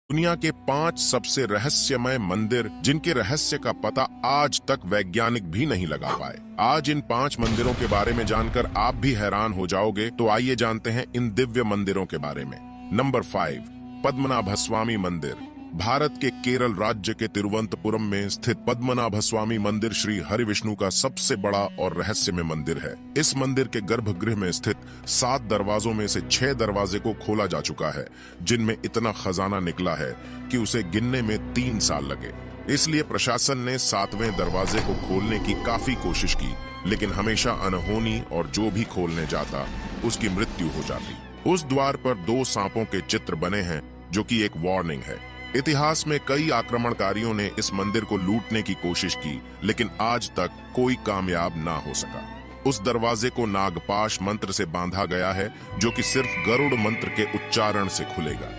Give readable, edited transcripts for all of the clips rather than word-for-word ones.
दुनिया के 5 सबसे रहस्यमय मंदिर जिनके रहस्य का पता आज तक वैज्ञानिक भी नहीं लगा पाए। आज इन 5 मंदिरों के बारे में जानकर आप भी हैरान हो जाओगे। तो आइए जानते हैं इन दिव्य मंदिरों के बारे में। नंबर 5, पद्मनाभस्वामी मंदिर। भारत के केरल राज्य के तिरुवनंतपुरम में स्थित पद्मनाभस्वामी मंदिर श्री हरिविष्णु का सबसे बड़ा और रहस्यमय मंदिर है। इस मंदिर के गर्भगृह में स्थित 7 दरवाजों में से 6 दरवाजे को खोला जा चुका है, जिनमें इतना खजाना निकला है कि उसे गिनने में 3 साल लगे। इसलिए प्रशासन ने 7वें दरवाजे को खोलने की काफी कोशिश की, लेकिन हमेशा अनहोनी और जो भी खोलने जाता उसकी मृत्यु हो जाती। उस द्वार पर 2 सांपों के चित्र बने हैं, जो कि एक वार्निंग है। इतिहास में कई आक्रमणकारियों ने इस मंदिर को लूटने की कोशिश की, लेकिन आज तक कोई कामयाब ना हो सका। उस दरवाजे को नागपाश मंत्र से बांधा गया है, जो कि सिर्फ गरुड़ मंत्र के उच्चारण से खुलेगा।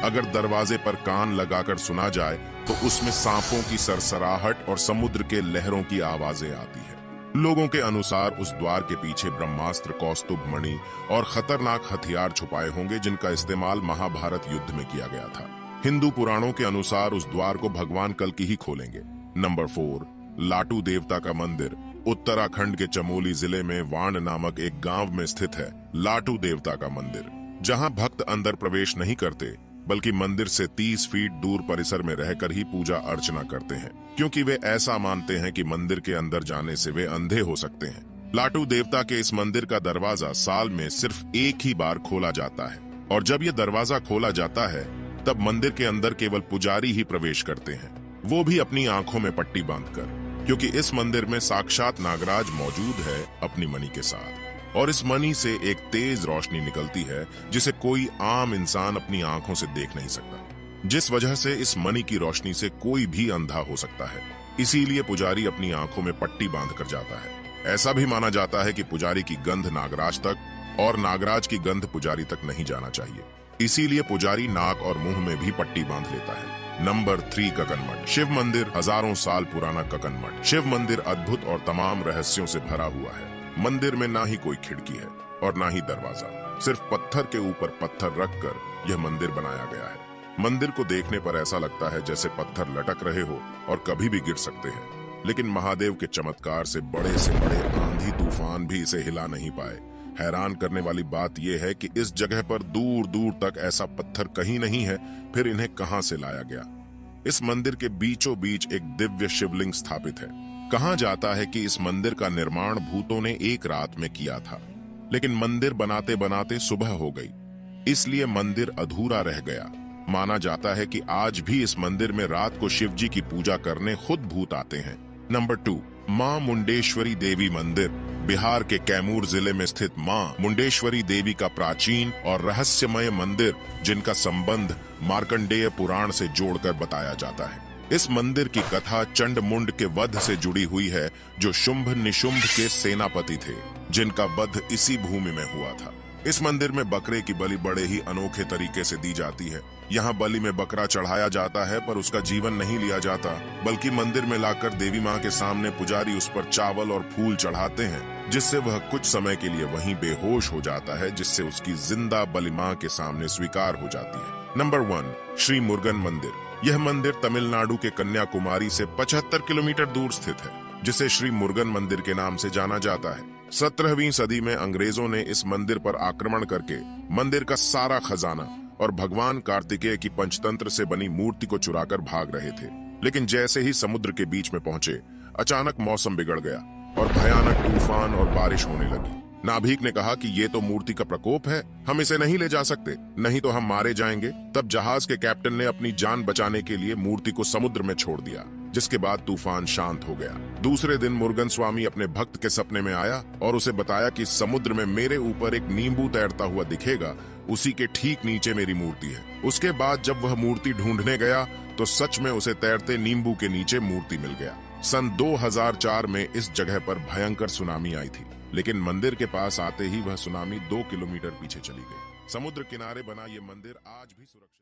अगर दरवाजे पर कान लगाकर सुना जाए तो उसमें सांपों की सरसराहट और समुद्र के लहरों की आवाजें आती है। लोगों के अनुसार उस द्वार के पीछे ब्रह्मास्त्र, कौस्तुभ मणि और खतरनाक हथियार छुपाए होंगे, जिनका इस्तेमाल महाभारत युद्ध में किया गया था। हिंदू पुराणों के अनुसार उस द्वार को भगवान कल्कि ही खोलेंगे। नंबर 4, लाटू देवता का मंदिर। उत्तराखंड के चमोली जिले में वाण नामक एक गांव में स्थित है लाटू देवता का मंदिर, जहां भक्त अंदर प्रवेश नहीं करते, बल्कि मंदिर से 30 फीट दूर परिसर में रहकर ही पूजा अर्चना करते हैं, क्योंकि वे ऐसा मानते हैं कि मंदिर के अंदर जाने से वे अंधे हो सकते हैं। लाटू देवता के इस मंदिर का दरवाजा साल में सिर्फ एक ही बार खोला जाता है, और जब यह दरवाजा खोला जाता है तब मंदिर के अंदर केवल पुजारी ही प्रवेश करते हैं, वो भी अपनी आंखों में पट्टी बांधकर, क्योंकि इस मंदिर में साक्षात नागराज मौजूद है अपनी मणि के साथ, और इस मणि से एक तेज रोशनी निकलती है जिसे कोई आम इंसान अपनी आंखों से देख नहीं सकता, जिस वजह से इस मणि की रोशनी से कोई भी अंधा हो सकता है। इसीलिए पुजारी अपनी आंखों में पट्टी बांध कर जाता है। ऐसा भी माना जाता है कि पुजारी की गंध नागराज तक और नागराज की गंध पुजारी तक नहीं जाना चाहिए, इसीलिए पुजारी नाक और मुंह में भी पट्टी बांध लेता है। नंबर 3, ककन मठ। शिव मंदिर। हजारों साल पुराना ककन मठ। शिव मंदिर अद्भुत और तमाम रहस्यों से भरा हुआ है। मंदिर में ना ही कोई खिड़की है और ना ही दरवाजा, सिर्फ पत्थर के ऊपर पत्थर रखकर यह मंदिर बनाया गया है। मंदिर को देखने पर ऐसा लगता है जैसे पत्थर लटक रहे हो और कभी भी गिर सकते हैं, लेकिन महादेव के चमत्कार से बड़े आंधी तूफान भी इसे हिला नहीं पाए। हैरान करने वाली बात यह है कि इस जगह पर दूर दूर तक ऐसा पत्थर कहीं नहीं है, फिर इन्हें कहां से लाया गया। इस मंदिर के बीचों बीच एक दिव्य शिवलिंग स्थापित है। कहा जाता है कि इस मंदिर का निर्माण भूतों ने एक रात में किया था, लेकिन मंदिर बनाते बनाते सुबह हो गई, इसलिए मंदिर अधूरा रह गया। माना जाता है कि आज भी इस मंदिर में रात को शिव जी की पूजा करने खुद भूत आते हैं। नंबर 2, मां मुंडेश्वरी देवी मंदिर। बिहार के कैमूर जिले में स्थित मां मुंडेश्वरी देवी का प्राचीन और रहस्यमय मंदिर, जिनका संबंध मार्कंडेय पुराण से जोड़कर बताया जाता है। इस मंदिर की कथा चंडमुंड के वध से जुड़ी हुई है, जो शुंभ निशुंभ के सेनापति थे, जिनका वध इसी भूमि में हुआ था। इस मंदिर में बकरे की बलि बड़े ही अनोखे तरीके से दी जाती है। यहाँ बलि में बकरा चढ़ाया जाता है, पर उसका जीवन नहीं लिया जाता, बल्कि मंदिर में लाकर देवी माँ के सामने पुजारी उस पर चावल और फूल चढ़ाते हैं, जिससे वह कुछ समय के लिए वहीं बेहोश हो जाता है, जिससे उसकी जिंदा बलि माँ के सामने स्वीकार हो जाती है। नंबर 1, श्री मुरुगन मंदिर। यह मंदिर तमिलनाडु के कन्याकुमारी से 75 किलोमीटर दूर स्थित है, जिसे श्री मुरुगन मंदिर के नाम से जाना जाता है। 17वीं सदी में अंग्रेजों ने इस मंदिर पर आक्रमण करके मंदिर का सारा खजाना और भगवान कार्तिकेय की पंचतंत्र से बनी मूर्ति को चुराकर भाग रहे थे। लेकिन जैसे ही समुद्र के बीच में पहुंचे, अचानक मौसम बिगड़ गया और भयानक तूफान और बारिश होने लगी। नाभिक ने कहा कि ये तो मूर्ति का प्रकोप है, हम इसे नहीं ले जा सकते, नहीं तो हम मारे जाएंगे। तब जहाज के कैप्टन ने अपनी जान बचाने के लिए मूर्ति को समुद्र में छोड़ दिया, जिसके बाद तूफान शांत हो गया। दूसरे दिन मुरुगन स्वामी अपने भक्त के सपने में आया और उसे बताया कि समुद्र में मेरे ऊपर एक नींबू तैरता हुआ दिखेगा, उसी के ठीक नीचे मेरी मूर्ति है। उसके बाद जब वह मूर्ति ढूंढने गया तो सच में उसे तैरते नींबू के नीचे मूर्ति मिल गया। सन 2004 में इस जगह पर भयंकर सुनामी आई थी, लेकिन मंदिर के पास आते ही वह सुनामी 2 किलोमीटर पीछे चली गई। समुद्र किनारे बना ये मंदिर आज भी सुरक्षित